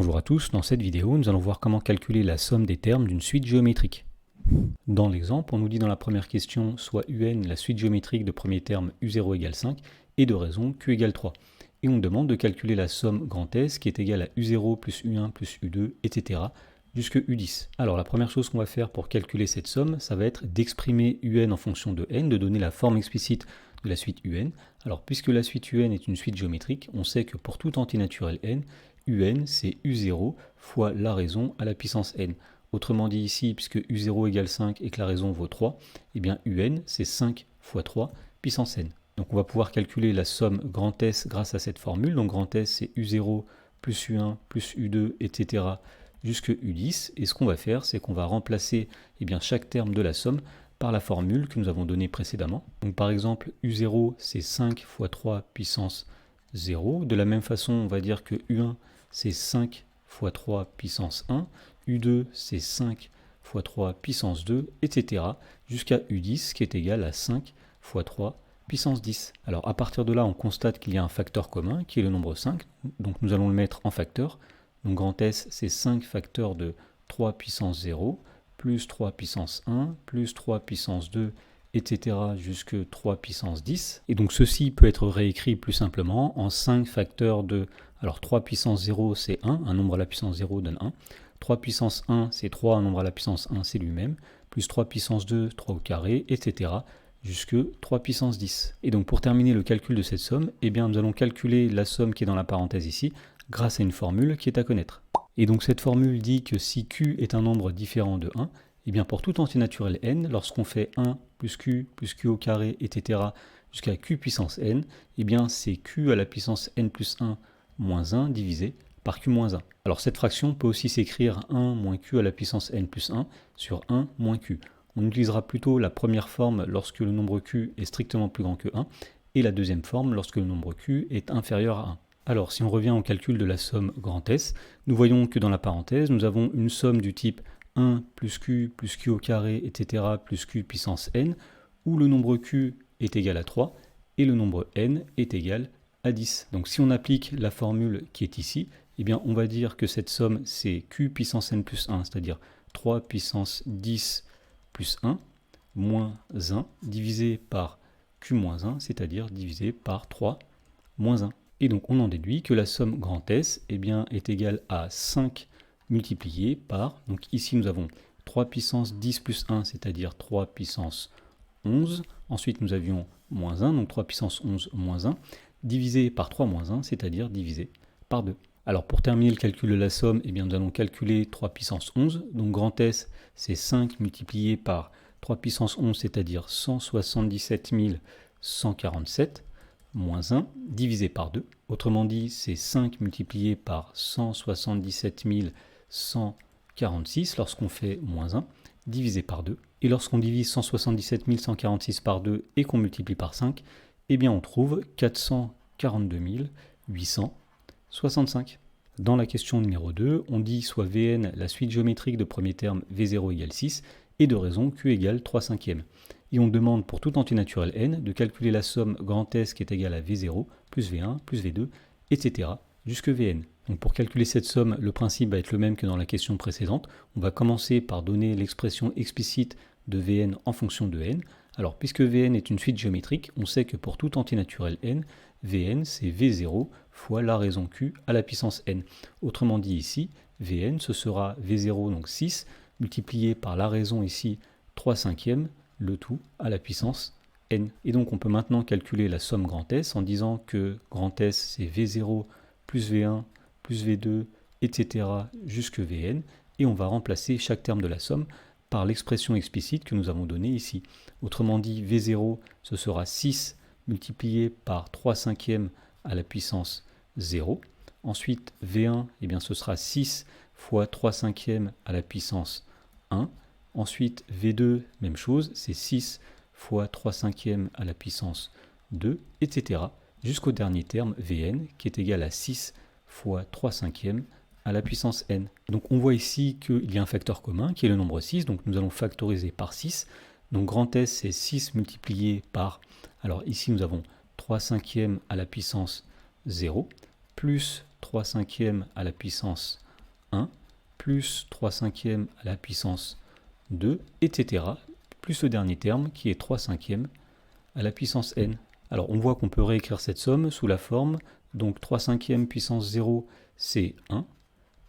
Bonjour à tous, dans cette vidéo, nous allons voir comment calculer la somme des termes d'une suite géométrique. Dans l'exemple, on nous dit dans la première question, soit UN la suite géométrique de premier terme U0 égale 5 et de raison Q égale 3. Et on demande de calculer la somme grand S qui est égale à U0 plus U1 plus U2, etc. jusque U10. Alors la première chose qu'on va faire pour calculer cette somme, ça va être d'exprimer UN en fonction de N, de donner la forme explicite de la suite UN. Alors puisque la suite UN est une suite géométrique, on sait que pour tout entier naturel N, UN, c'est U0 fois la raison à la puissance N. Autrement dit ici, puisque U0 égale 5 et que la raison vaut 3, eh bien UN, c'est 5 fois 3 puissance N. Donc on va pouvoir calculer la somme grand S grâce à cette formule. Donc grand S, c'est U0 plus U1 plus U2, etc. jusque U10. Et ce qu'on va faire, c'est qu'on va remplacer chaque terme de la somme par la formule que nous avons donnée précédemment. Donc par exemple, U0, c'est 5 fois 3 puissance 0. De la même façon, on va dire que U1, c'est 5 fois 3 puissance 1, U2 c'est 5 fois 3 puissance 2, etc. jusqu'à U10 qui est égal à 5 fois 3 puissance 10. Alors à partir de là, on constate qu'il y a un facteur commun qui est le nombre 5, donc nous allons le mettre en facteur. Donc grand S c'est 5 facteurs de 3 puissance 0, plus 3 puissance 1, plus 3 puissance 2, etc. jusque 3 puissance 10. Et donc ceci peut être réécrit plus simplement en 5 facteurs de... Alors 3 puissance 0 c'est 1, un nombre à la puissance 0 donne 1. 3 puissance 1 c'est 3, un nombre à la puissance 1 c'est lui-même. Plus 3 puissance 2, 3 au carré, etc. jusque 3 puissance 10. Et donc pour terminer le calcul de cette somme, nous allons calculer la somme qui est dans la parenthèse ici, grâce à une formule qui est à connaître. Et donc cette formule dit que si Q est un nombre différent de 1, pour tout entier naturel n, lorsqu'on fait 1 plus Q au carré, etc. jusqu'à Q puissance n, c'est Q à la puissance n plus 1 moins 1 divisé par Q moins 1. Alors cette fraction peut aussi s'écrire 1 moins Q à la puissance n plus 1 sur 1 moins Q. On utilisera plutôt la première forme lorsque le nombre Q est strictement plus grand que 1, et la deuxième forme lorsque le nombre Q est inférieur à 1. Alors si on revient au calcul de la somme grand S, nous voyons que dans la parenthèse, nous avons une somme du type 1 plus Q au carré, etc. plus Q puissance n, où le nombre Q est égal à 3 et le nombre n est égal à 10. Donc si on applique la formule qui est ici, on va dire que cette somme c'est Q puissance n plus 1, c'est-à-dire 3 puissance 10 plus 1 moins 1 divisé par Q moins 1, c'est-à-dire divisé par 3 moins 1. Et donc on en déduit que la somme grand S est égale à 5 multiplié par, donc ici nous avons 3 puissance 10 plus 1, c'est-à-dire 3 puissance 11. Ensuite nous avions moins 1, donc 3 puissance 11 moins 1, divisé par 3 moins 1, c'est-à-dire divisé par 2. Alors pour terminer le calcul de la somme, nous allons calculer 3 puissance 11. Donc grand S, c'est 5 multiplié par 3 puissance 11, c'est-à-dire 177 147, moins 1, divisé par 2. Autrement dit, c'est 5 multiplié par 177 146 lorsqu'on fait moins 1, divisé par 2. Et lorsqu'on divise 177 146 par 2 et qu'on multiplie par 5, on trouve 442 865. Dans la question numéro 2, on dit soit Vn la suite géométrique de premier terme V0 égale 6 et de raison Q égale 3 cinquièmes. Et on demande pour tout entier naturel n de calculer la somme grand S qui est égale à V0 plus V1 plus V2, etc. jusque Vn. Donc pour calculer cette somme, le principe va être le même que dans la question précédente. On va commencer par donner l'expression explicite de Vn en fonction de n. Alors puisque Vn est une suite géométrique, on sait que pour tout entier naturel n, Vn c'est V0 fois la raison Q à la puissance n. Autrement dit ici, Vn ce sera V0 donc 6 multiplié par la raison ici 3 cinquièmes, le tout à la puissance n. Et donc on peut maintenant calculer la somme grand S en disant que grand S c'est V0 plus V1 plus V2, etc. jusque Vn, et on va remplacer chaque terme de la somme par l'expression explicite que nous avons donnée ici. Autrement dit, V0, ce sera 6 multiplié par 3 cinquièmes à la puissance 0. Ensuite, V1, ce sera 6 fois 3 cinquièmes à la puissance 1. Ensuite, V2, même chose, c'est 6 fois 3 cinquièmes à la puissance 2, etc. jusqu'au dernier terme, Vn, qui est égal à 6 fois 3 cinquièmes à la puissance n. Donc on voit ici qu'il y a un facteur commun qui est le nombre 6, donc nous allons factoriser par 6. Donc grand S c'est 6 multiplié par, alors ici nous avons 3 cinquièmes à la puissance 0, plus 3 cinquièmes à la puissance 1, plus 3 cinquièmes à la puissance 2, etc. Plus le dernier terme qui est 3 cinquièmes à la puissance n. Alors on voit qu'on peut réécrire cette somme sous la forme, donc 3 cinquièmes puissance 0 c'est 1,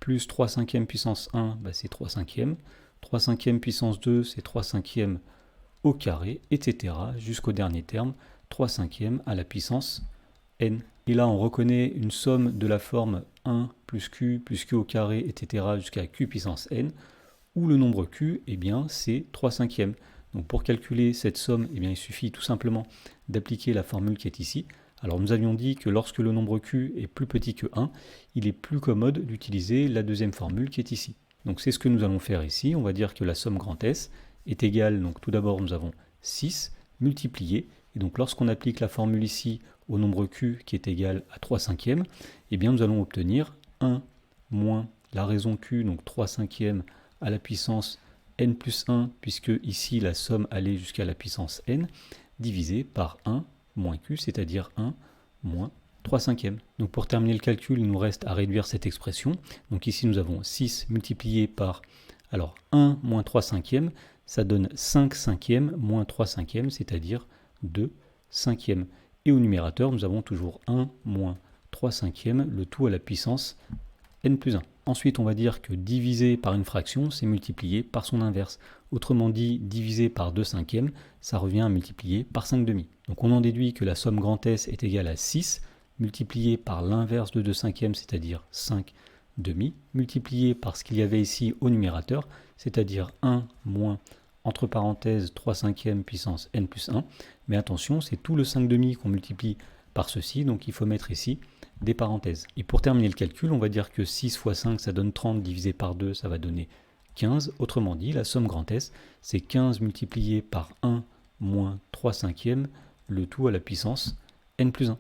plus 3 cinquièmes puissance 1 c'est 3 cinquièmes, 3 cinquièmes puissance 2 c'est 3 cinquièmes au carré, etc. jusqu'au dernier terme, 3 cinquièmes à la puissance n. Et là on reconnaît une somme de la forme 1 plus q au carré, etc. jusqu'à q puissance n, où le nombre q, c'est 3 cinquièmes. Donc pour calculer cette somme, il suffit tout simplement d'appliquer la formule qui est ici. Alors nous avions dit que lorsque le nombre q est plus petit que 1, il est plus commode d'utiliser la deuxième formule qui est ici. Donc c'est ce que nous allons faire ici. On va dire que la somme grand S est égale, donc tout d'abord nous avons 6 multiplié, et donc lorsqu'on applique la formule ici au nombre q qui est égal à 3 cinquièmes, nous allons obtenir 1 moins la raison q, donc 3 cinquièmes à la puissance n plus 1, puisque ici la somme allait jusqu'à la puissance n, divisé par 1 moins q, c'est-à-dire 1 moins 3 cinquièmes. Donc pour terminer le calcul, il nous reste à réduire cette expression. Donc ici nous avons 6 multiplié par 1 moins 3 cinquièmes, ça donne 5 cinquièmes moins 3 cinquièmes, c'est-à-dire 2 cinquièmes. Et au numérateur, nous avons toujours 1 moins 3 cinquièmes, le tout à la puissance n plus 1. Ensuite, on va dire que diviser par une fraction, c'est multiplier par son inverse. Autrement dit, diviser par 2 cinquièmes, ça revient à multiplier par 5 demi. Donc on en déduit que la somme grand S est égale à 6, multiplié par l'inverse de 2 cinquièmes, c'est-à-dire 5 demi, multiplié par ce qu'il y avait ici au numérateur, c'est-à-dire 1 moins, entre parenthèses, 3 cinquièmes puissance n plus 1. Mais attention, c'est tout le 5 demi qu'on multiplie par ceci, donc il faut mettre ici des parenthèses. Et pour terminer le calcul, on va dire que 6 fois 5, ça donne 30, divisé par 2, ça va donner 15. Autrement dit, la somme grand S, c'est 15 multiplié par 1 moins 3 cinquièmes, le tout à la puissance n plus 1.